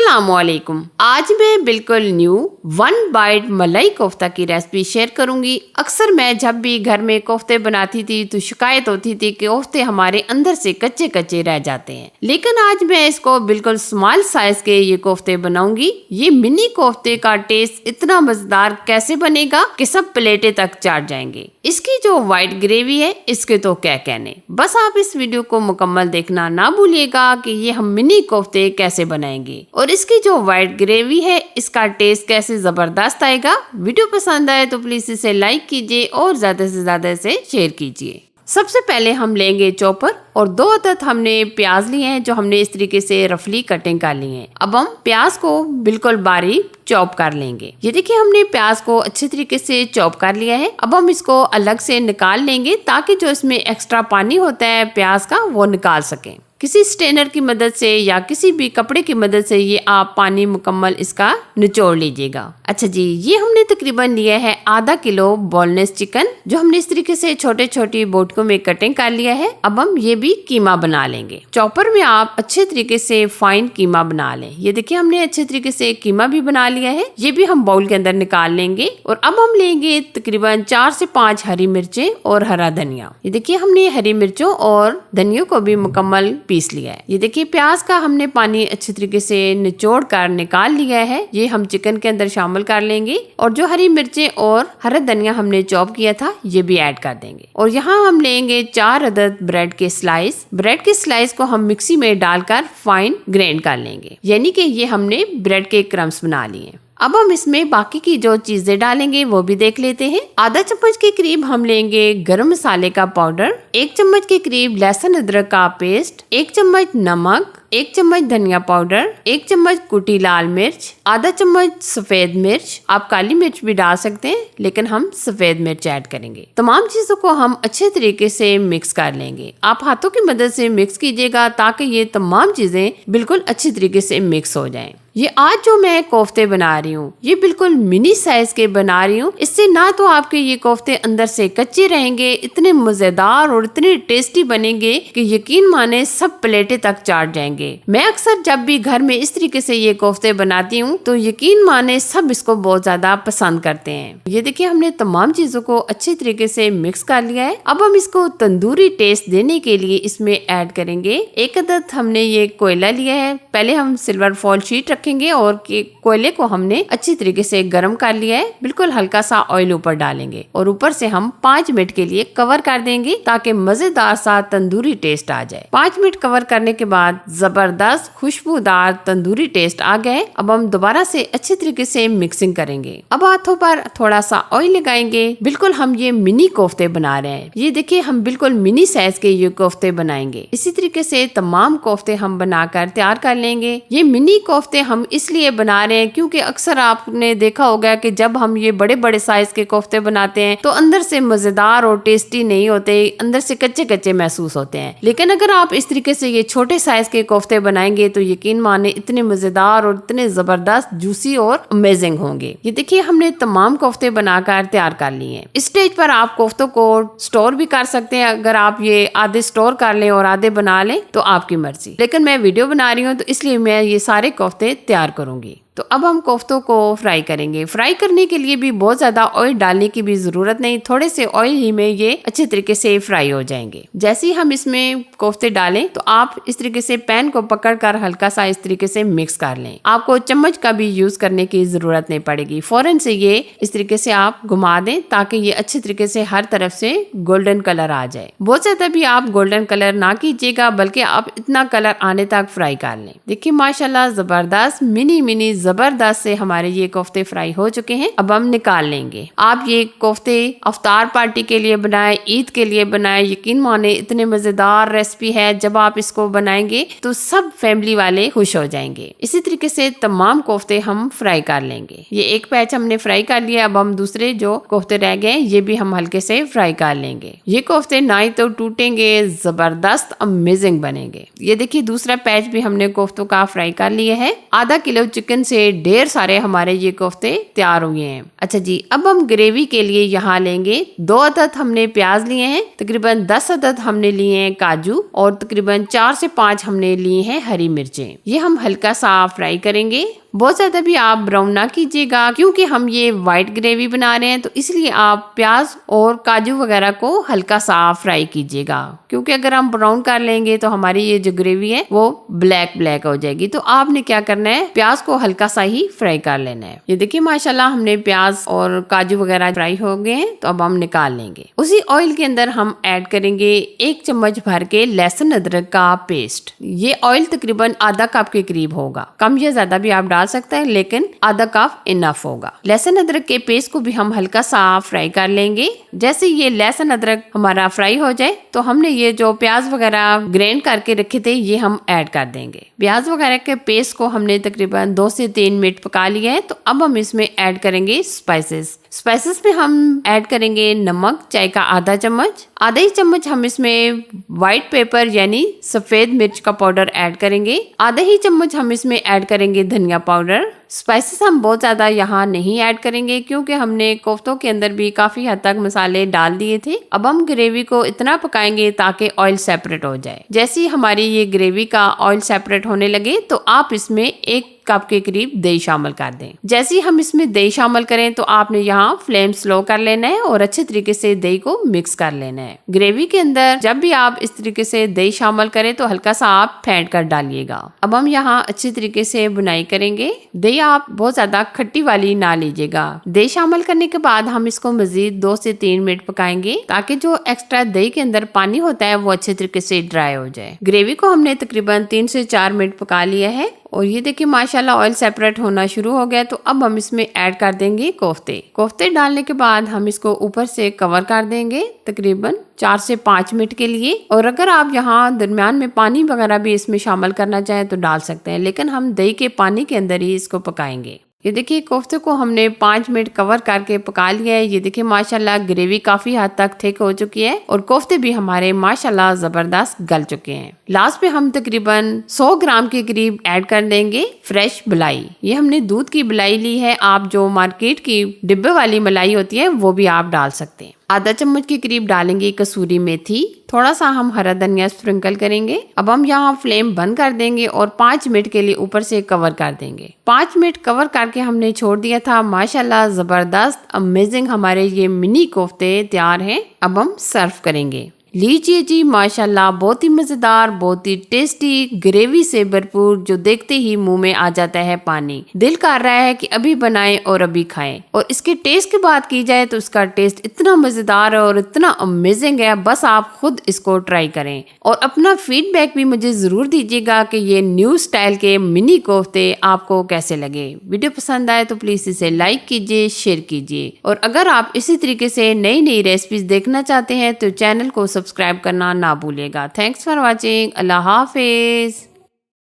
अस्सलामुअलैकुम। आज मैं बिल्कुल न्यू 1 बाइट मलाई कोफ्ता की रेसिपी शेयर करूंगी। अक्सर मैं जब भी घर में कोफ्ते बनाती थी तो शिकायत होती थी कि कोफ्ते हमारे अंदर से कच्चे कच्चे रह जाते हैं, लेकिन आज मैं इसको बिल्कुल स्मॉल साइज के ये कोफ्ते बनाऊंगी। ये मिनी कोफ्ते का टेस्ट इतना मजेदार कैसे बनेगा कि सब प्लेटें तक चाट जाएंगे। इसकी जो व्हाइट ग्रेवी है इसके तो क्या कहने। बस आप इस वीडियो को मुकम्मल देखना ना भूलिएगा कि ये हम मिनी कोफ्ते कैसे बनाएंगे और इसकी जो व्हाइट ग्रेवी है इसका टेस्ट कैसे जबरदस्त आएगा। वीडियो पसंद आए तो प्लीज इसे लाइक कीजिए और ज्यादा से ज्यादा इसे शेयर कीजिए। सबसे पहले हम लेंगे चॉपर और 2 अदद हमने प्याज लिए हैं जो हमने इस तरीके से रफली कटिंग कर ली है। अब हम प्याज को बिल्कुल बारीक चॉप कर लेंगे। ये देखिए हमने प्याज को अच्छे तरीके से चॉप कर लिया है। अब हम इसको अलग से निकाल लेंगे ताकि जो इसमें एक्स्ट्रा पानी होता है प्याज का वो निकाल सकें। किसी स्ट्रेनर की मदद से या किसी भी कपड़े की मदद से ये आप पानी मुकम्मल इसका निचोड़ लीजिएगा। अच्छा जी, ये हमने तकरीबन लिया है आधा किलो बोनलेस चिकन जो हमने इस तरीके से छोटे छोटे बोटकों में कटिंग कर लिया है। अब हम ये भी कीमा बना लेंगे। चॉपर में आप अच्छे तरीके से फाइन कीमा बना लें। ये देखिए हमने अच्छे तरीके से कीमा भी बना लिया है। ये भी हम बाउल के अंदर निकाल लेंगे और अब हम लेंगे तकरीबन 4 से 5 हरी मिर्चें और हरा धनिया। ये देखिए हमने हरी मिर्चों और धनिया को भी मुकम्मल पीस लिया है। ये देखिए प्याज का हमने पानी अच्छे तरीके से निचोड़ कर निकाल लिया है। ये हम चिकन के अंदर शामिल कर लेंगे और जो हरी मिर्चें और हरा धनिया हमने चॉप किया था ये भी ऐड कर देंगे। और यहाँ हम लेंगे 4 अदद ब्रेड के स्लाइस। ब्रेड के स्लाइस को हम मिक्सी में डालकर फाइन ग्राइंड कर लेंगे, यानी कि ये हमने ब्रेड के क्रम्स बना लिए। अब हम इसमें बाकी की जो चीजें डालेंगे वो भी देख लेते हैं। आधा चम्मच के करीब हम लेंगे गरम मसाले का पाउडर, 1 चम्मच के करीब लहसुन अदरक का पेस्ट, 1 चम्मच नमक, 1 चम्मच धनिया पाउडर, 1 चम्मच कुटी लाल मिर्च, आधा चम्मच सफेद मिर्च। आप काली मिर्च भी डाल सकते हैं लेकिन हम सफेद मिर्च ऐड करेंगे। तमाम चीजों को हम अच्छे तरीके से मिक्स कर लेंगे। आप हाथों की मदद से मिक्स कीजिएगा ताकि ये तमाम चीजें बिल्कुल अच्छी तरीके से मिक्स हो जाएं। ये आज जो मैं कोफ्ते बना रही हूँ ये बिल्कुल मिनी साइज के बना रही हूँ। इससे ना तो आपके ये कोफ्ते अंदर से कच्चे रहेंगे, इतने मजेदार और इतने टेस्टी बनेंगे कि यकीन माने सब प्लेटें तक चाट जाएंगे। मैं अक्सर जब भी घर में इस तरीके से ये कोफ्ते बनाती हूँ तो यकीन माने सब इसको बहुत ज्यादा पसंद करते हैं। ये देखिए हमने तमाम चीजों को अच्छे तरीके से मिक्स कर लिया है। अब हम इसको तंदूरी टेस्ट देने के लिए इसमें ऐड करेंगे 1 अदद हमने ये कोयला लिया है। पहले हम सिल्वर फॉल शीट रखेंगे और कोयले को हमने अच्छी तरीके से गर्म कर लिया है। बिल्कुल हल्का सा ऑयल ऊपर डालेंगे और ऊपर से हम 5 मिनट के लिए कवर कर देंगे ताकि मजेदार सा तंदूरी टेस्ट आ जाए। 5 मिनट कवर करने के बाद जबरदस्त खुशबूदार तंदूरी टेस्ट आ गए। अब हम दोबारा से अच्छी तरीके से मिक्सिंग करेंगे। अब हाथों पर थोड़ा सा ऑयल लगाएंगे। बिल्कुल हम ये मिनी कोफ्ते बना रहे हैं। ये देखिए हम बिल्कुल मिनी साइज के ये कोफ्ते बनाएंगे। इसी तरीके से तमाम कोफ्ते हम बनाकर तैयार कर लेंगे। ये मिनी कोफ्ते हम इसलिए बना रहे हैं क्योंकि अक्सर आपने देखा होगा कि जब हम ये बड़े बड़े साइज के कोफ्ते बनाते हैं तो अंदर से मजेदार और टेस्टी नहीं होते, अंदर से कच्चे कच्चे महसूस होते हैं। लेकिन अगर आप इस तरीके से ये छोटे साइज के कोफ्ते बनाएंगे तो यकीन माने इतने मजेदार और इतने जबरदस्त जूसी और अमेजिंग होंगे। ये देखिए हमने तमाम कोफ्ते बनाकर तैयार कर लिए हैं। इस स्टेज पर आप कोफ्तों को स्टोर भी कर सकते हैं। अगर आप ये आधे स्टोर कर लें और आधे बना लें तो आपकी मर्जी, लेकिन मैं वीडियो बना रही हूँ तो इसलिए मैं ये सारे कोफ्ते तैयार करूंगी। तो अब हम कोफ्तों को फ्राई करेंगे। फ्राई करने के लिए भी बहुत ज्यादा ऑयल डालने की भी जरूरत नहीं, थोड़े से ऑयल ही में ये अच्छे तरीके से फ्राई हो जाएंगे। जैसे ही हम इसमें कोफ्ते डालें तो आप इस तरीके से पैन को पकड़कर हल्का सा इस तरीके से मिक्स कर लें। आपको चम्मच का भी यूज करने की जरूरत नहीं पड़ेगी। फौरन से ये इस तरीके से आप घुमा दें ताकि ये अच्छे तरीके से हर तरफ से गोल्डन कलर आ जाए। बहुत ज्यादा भी आप गोल्डन कलर ना कीजिएगा बल्कि आप इतना कलर आने तक फ्राई कर लें। देखिए माशाल्लाह जबरदस्त मिनी जबरदस्त से हमारे ये कोफ्ते फ्राई हो चुके हैं। अब हम निकाल लेंगे। आप ये कोफ्ते अफ्तार पार्टी के लिए बनाएं, ईद के लिए बनाएं, यकीन माने इतने मजेदार रेसिपी है। जब आप इसको बनाएंगे तो सब फैमिली वाले खुश हो जाएंगे। इसी तरीके से तमाम कोफ्ते हम फ्राई कर लेंगे। ये एक बैच हमने फ्राई कर लिया। अब हम दूसरे जो कोफ्ते रह गए ये भी हम हल्के से फ्राई कर लेंगे। ये कोफ्ते ना ही तो टूटेंगे, जबरदस्त अमेजिंग बनेंगे। ये देखिए दूसरा पैच भी हमने कोफ्तों का फ्राई कर लिया है। आधा किलो चिकन से ढेर सारे हमारे ये कोफ्ते तैयार हुए हैं। अच्छा जी, अब हम ग्रेवी के लिए यहाँ लेंगे 2 अदद हमने प्याज लिए हैं, तकरीबन 10 अदद हमने लिए हैं काजू और तकरीबन 4 से 5 हमने लिए हैं हरी मिर्चें। ये हम हल्का सा फ्राई करेंगे। बहुत ज्यादा भी आप ब्राउन ना कीजिएगा, क्योंकि हम ये व्हाइट ग्रेवी बना रहे हैं, तो इसलिए आप प्याज और काजू वगैरह को हल्का सा फ्राई कीजिएगा, क्योंकि अगर हम ब्राउन कर लेंगे तो हमारी ये जो ग्रेवी है वो ब्लैक हो जाएगी। तो आपने क्या करना है, प्याज को हल्का सा ही फ्राई कर लेना है। ये देखिए माशाल्लाह हमने प्याज और काजू वगैरह फ्राई हो गए हैं, तो अब हम निकाल लेंगे। उसी ऑयल के अंदर हम ऐड करेंगे 1 चम्मच भर के लहसुन अदरक का पेस्ट। ये ऑयल तकरीबन आधा कप के करीब होगा, कम या ज्यादा भी आप डाल सकता है, लेकिन आधा कप इनफ होगा। लहसुन अदरक के पेस्ट को भी हम हल्का सा फ्राई कर लेंगे। जैसे ये लहसुन अदरक हमारा फ्राई हो जाए तो हमने ये जो प्याज वगैरह ग्राइंड करके रखे थे ये हम ऐड कर देंगे। प्याज वगैरह के पेस्ट को हमने तकरीबन 2 से 3 मिनट पका लिया है। तो अब हम इसमें ऐड करेंगे स्पाइसेस में हम ऐड करेंगे नमक, चाय का आधा चम्मच, आधा ही चम्मच हम इसमें व्हाइट पेपर यानी सफेद मिर्च का पाउडर ऐड करेंगे, आधा ही चम्मच हम इसमें ऐड करेंगे धनिया पाउडर। स्पाइसेस हम बहुत ज्यादा यहाँ नहीं ऐड करेंगे, क्योंकि हमने कोफ्तों के अंदर भी काफी हद तक मसाले डाल दिए थे। अब हम ग्रेवी को इतना पकाएंगे ताकि ऑयल सेपरेट हो जाए। जैसे ही हमारी ये ग्रेवी का ऑयल सेपरेट होने लगे तो आप इसमें 1 कप के करीब दही शामिल कर दें। जैसे ही हम इसमें दही शामिल करें तो आपने यहाँ फ्लेम स्लो कर लेना है और अच्छे तरीके से दही को मिक्स कर लेना है। ग्रेवी के अंदर जब भी आप इस तरीके से दही शामिल करें तो हल्का सा आप फेंट कर डालिएगा। अब हम यहाँ अच्छी तरीके से बुनाई करेंगे। दही आप बहुत ज्यादा खट्टी वाली ना लीजिएगा। दही शामिल करने के बाद हम इसको मजीद 2 से 3 मिनट पकाएंगे, ताकि जो एक्स्ट्रा दही के अंदर पानी होता है वो अच्छे तरीके से ड्राई हो जाए। ग्रेवी को हमने तकरीबन 3 से 4 मिनट पका लिया है और ये देखिए माशाल्लाह ऑयल सेपरेट होना शुरू हो गया। तो अब हम इसमें ऐड कर देंगे कोफ्ते डालने के बाद हम इसको ऊपर से कवर कर देंगे तकरीबन 4 से 5 मिनट के लिए। और अगर आप यहाँ दरमियान में पानी वगैरह भी इसमें शामिल करना चाहें तो डाल सकते हैं, लेकिन हम दही के पानी के अंदर ही इसको पकाएंगे। ये देखिए कोफ्ते को हमने 5 मिनट कवर करके पका लिया है। ये देखिए माशाल्लाह ग्रेवी काफी हद तक थिक हो चुकी है और कोफ्ते भी हमारे माशाल्लाह जबरदस्त गल चुके हैं। लास्ट पे हम तकरीबन 100 ग्राम के करीब ऐड कर देंगे फ्रेश मलाई। ये हमने दूध की मलाई ली है, आप जो मार्केट की डिब्बे वाली मलाई होती है वो भी आप डाल सकते हैं। आधा चम्मच के करीब डालेंगे कसूरी मेथी, थोड़ा सा हम हरा धनिया स्प्रिंकल करेंगे। अब हम यहाँ फ्लेम बंद कर देंगे और 5 मिनट के लिए ऊपर से कवर कर देंगे। 5 मिनट कवर करके हमने छोड़ दिया था। माशाल्लाह जबरदस्त अमेजिंग हमारे ये मिनी कोफ्ते तैयार हैं। अब हम सर्व करेंगे। लीजिए जी माशाल्लाह बहुत ही मजेदार, बहुत ही टेस्टी, ग्रेवी से भरपूर, जो देखते ही मुंह में आ जाता है पानी। दिल कर रहा है कि अभी बनाएं और अभी खाएं। और इसके टेस्ट की बात की जाए तो इसका टेस्ट इतना मजेदार और इतना अमेजिंग है, बस आप खुद इसको ट्राई करें और अपना फीडबैक भी मुझे जरूर दीजिएगा कि ये न्यू स्टाइल के मिनी कोफ्ते आपको कैसे लगे। वीडियो पसंद आए तो प्लीज इसे लाइक कीजिए, शेयर कीजिए और अगर आप इसी तरीके से नई नई रेसिपीज देखना चाहते हैं तो चैनल को सब्सक्राइब करना ना भूलिएगा। Thanks for watching. Allah Hafiz.